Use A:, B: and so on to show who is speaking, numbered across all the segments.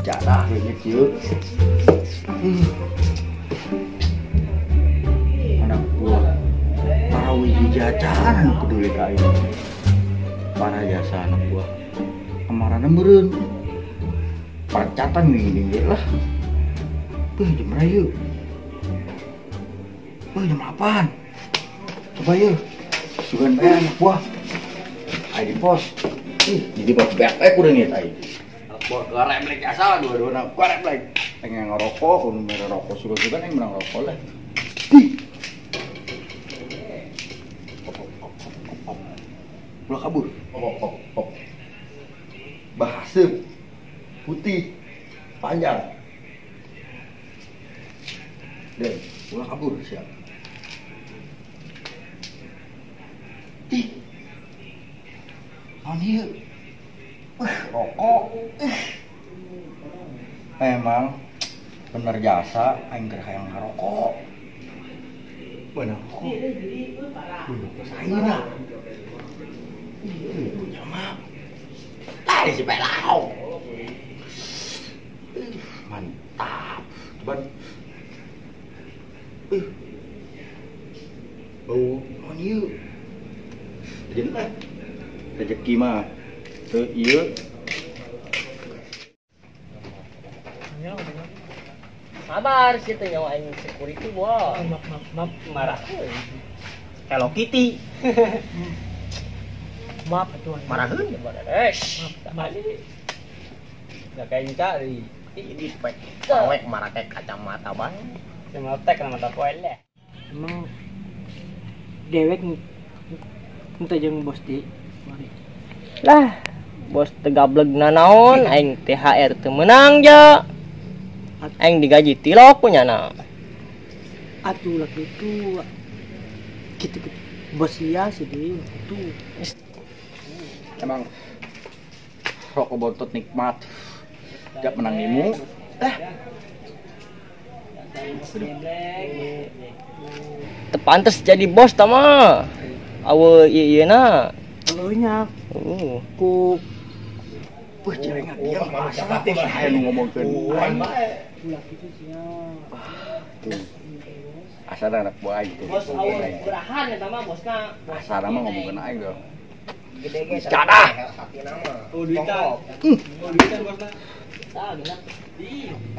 A: Jadah ini cium. Anak gua para wiji jajaran peduli kain. Para jasa anak gua kemarin meureun. Percatan nih lah. Jam rayu. Jam apaan? Coba yuk. Sugan bae anak gua. Ai di pos. Jadi bos baik udah nih tadi. Buat replek asal dua-dua gua replek. Pengen ngerokok, kudu mere rokok suka-suka yang menang rokok lah. Ulah kabur. Bahasa putih panjang. Dan ulah kabur siap. Ieu rokok memang bener jasa aing keur hayang ngarokok bener rokok saina punya mah tadi si pelau mantap ban bau ieu jadi rezeki mah teu ieu
B: sabar situ nyawa aing security bos. Maaf marah. Hello Kitty. Maaf atuh. Maraheun maaf. Enggak kayak cari. Ini spek. Awek marah kayak kacamata bae. Cuma tek mata poel deh.
C: Emang dewek minta jeung bos di.
B: Lah, bos tegableg nanaon aing THR teu meunang ja. Aing digaji tilok punya na.
C: Atuh lah itu. Gitu. Bos iya sih di itu.
A: Emang rokok bontot nikmat. Jak menang ilmu.
B: Teu pantes jadi bos ta mah. Awe ieu-ieuna.
C: Eueunya ku
A: Celengan dia masa saya ngomongkeun.
C: ulah kitu sia.
A: Asal anak buah itu.
B: Bos awe berahan eta mah bosna.
A: Asal mah ngomongkeun aing dong.
B: Gede ge
A: Cadah.
B: Oh duitan. Oh duitan bosna. Tah genap.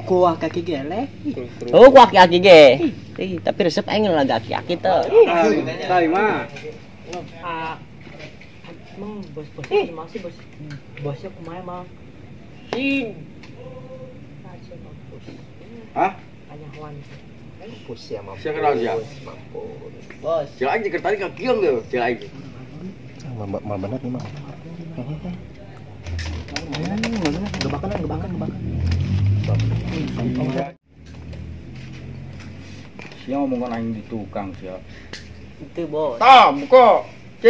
C: Kuah kaki gelek.
B: Oh ku aki-aki ge. Tapi resep aing lagi aki-aki teh.
C: Tadi mah. Emang bos-bosnya gimana sih bos? Bosnya kumaha emang?
A: Hah?
C: Anyahuan.
B: Mampus ya mampus.
A: Siapa kenal dia?
B: Bos.
A: Cila aing keur tadi ka kieu ge, cila aing.
B: Mah bener nih mah. Gebakan.
A: Sia ngomongan aing di tukang sia.
B: Itu bos.
A: Tah, buka. C.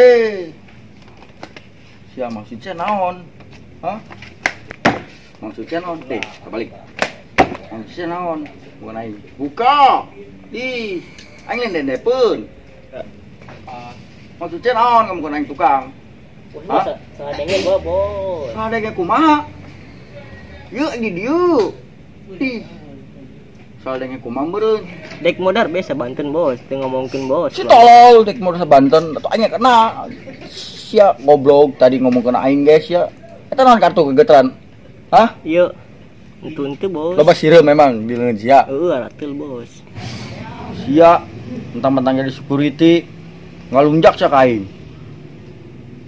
A: Sia maksudnya naon? Hah? Maksudnya naon? Kebalik. Maksudnya naon? Bukan aing. Buka. Ih, aing lendepeun. Maksudnya naon kamu bukan aing tukang?
B: Hah? Sadenge bos.
A: Sadenge kumaha? Yeuh di dieu. Ih. Sadenge kumaha meureun?
B: Dek modar biasa Banten bos, teu ngomongkeun bos.
A: Si tolol dek modal Banten atuh aing kena. Sia goblok tadi ngomongkeun aing guys ya. Eta naon kartu kegeteran? Hah?
B: Ieu. Henteu bos.
A: Loba sireum memang di leungeun sia.
B: Heueuh aratil bos.
A: Sia mentang-mentang jadi security ngalunjak sia ka aing.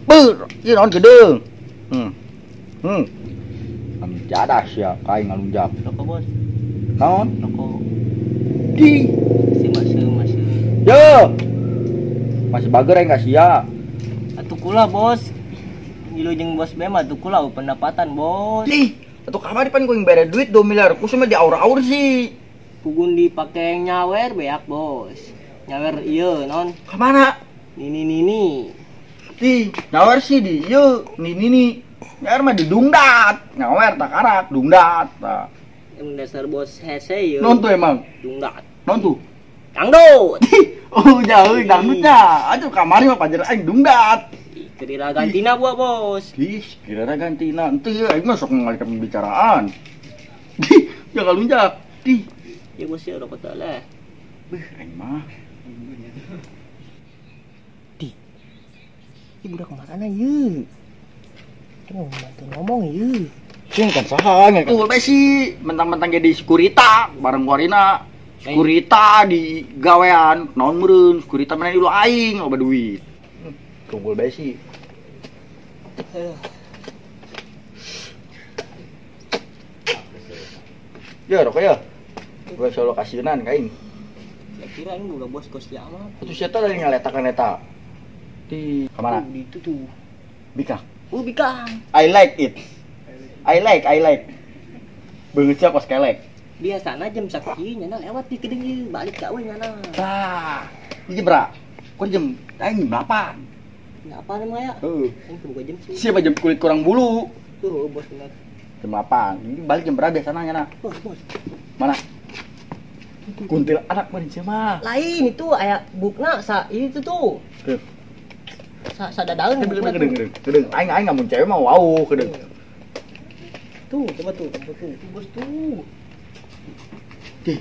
A: Beuh, ieu naon gedeung. Kami jadah sia ka aing ngalunjak.
B: Rokok bos.
A: Naon?
B: Rokok.
A: Di.
B: Masih.
A: Yo. Masih bager aing ka sia.
B: Atuh kula bos. Ngilu jeung bos be mah atuh kula pendapatan bos.
A: Ih, atuh kamari pan kuing bere duit 2 miliar. Kusuma di aur-aur sih.
B: Pugun dipake nyawer beak bos. Nyawer ieu non.
A: Ka mana?
B: Nini.
A: Di, nyawer sih di ieu, ni. Nyawer mah di dungdat. Nyawer tak karak dungdat. Tah.
B: Emang dasar bos hese ieu.
A: Non tuh emang.
B: Dungdat.
A: Non tuh.
B: Dangdut.
A: Oh, jauh dangdutnya. Aduh kamari mah pajar aing dungdat.
B: Kira gantina buat bos.
A: Ih, kira ganti nanti ya, aing masuk mengalihkan pembicaraan. Di, jangan lunjak. Di.
B: Ya bos ya udah kata lah.
A: Beh, aing mah.
C: Ibu udah kemana ye? Oh, bantu ngomong ye.
A: Sing kan saha tuh besi mentang-mentang jadi sekurita bareng Warina. Sekurita di gawean naon meureun sekurita mana dulu aing loba duit. Kumpul besi. Ya, rokok ya. Gua solo kasienan ka aing.
B: Saya kira ini udah bos kos dia amat.
A: Itu siapa dari ngaletakan eta? Di kemana?
B: Di itu tuh.
A: Bika.
B: Bikang.
A: I like it. I like. Beungeut sia kos kelek.
B: Biasana jam sakit nyana lewat di kedeng ieu balik ka we nyana.
A: Tah. Ini bra. Kok jam aing berapa?
B: Ya apa namanya?
A: Heeh.
B: Ini buka jam sih.
A: Siapa jam kulit kurang bulu?
B: Tuh bos benar.
A: Jam 8. Ini balik jam berapa biasanya nyana?
B: Bos.
A: Mana? Kuntil anak mah mah.
B: Lain itu aya bukna sa itu tuh.
A: Tuh.
B: Sa dadaeun.
A: Kedeng. Aing ngamun cewek mah wow, kedeng.
B: Tuh, coba tuh. Bos tuh.
A: Di.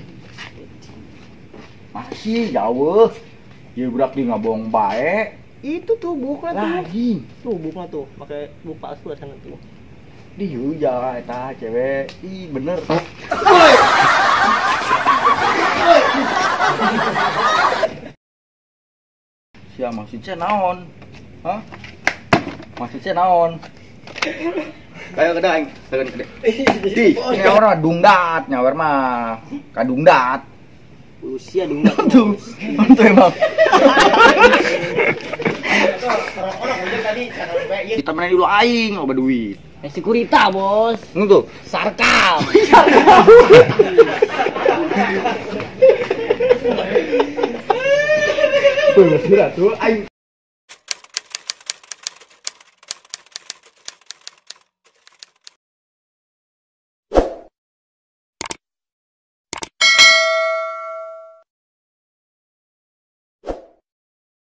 A: Masih jauh. Ieu budak di ngabong bae.
B: Itu tuh bukna tuh.
A: Lagi.
B: Tuh bukna tuh, pakai buk palsu sana tuh.
A: Di ya eta cewek. Ih bener. Sia maksudnya naon? Hah? Maksudnya naon? Kayak gede aing, gede. Di, nyawer mah dungdat, nyawer mah kadungdat.
B: Usia dong enggak
A: Tuh, mantu emang. Kita main dulu aing, loba duit.
B: Sekurita bos.
A: Nunggu.
B: Sarkam.
A: Tuh, sudah tuh aing